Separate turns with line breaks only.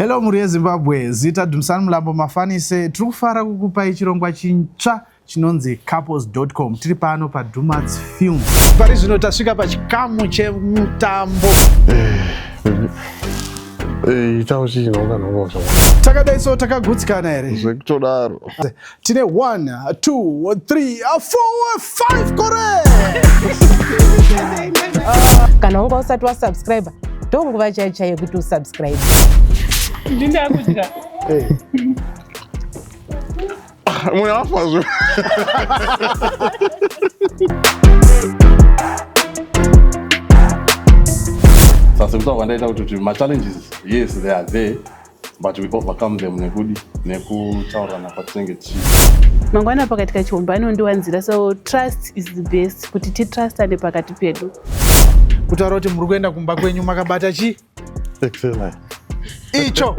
Hello muri Zimbabwe, zita Dumisani Mlambo Mafanise. Tiri kufara kukupai chirongwa chintsva chinonzi couples.com. Tiri pano pa Dumarts film. Pari zvino tasvika pachikamu chemutambo.
Itauchi inonga nongosha.
Takadaiso takagutsikana here.
Zvekutodaro.
Tine 1 2 3 4 5 correct.
Kana unga usati wa subscribe, ndonguva chaichayo kuti usubscribe.
Ndinda kudya.
Mwe afazwe.
Sasa mtu anaenda kuti my challenges, yes they are there, but we overcome them nekutaurana patinenge chi.
Mangwana pakati kachomba anondiwanzira, so trust is the best, kuti titrustane pakati pedu.
Kutaura kuti muri kuenda kumba kwenyu makabata chi?
Excellent.
Icho.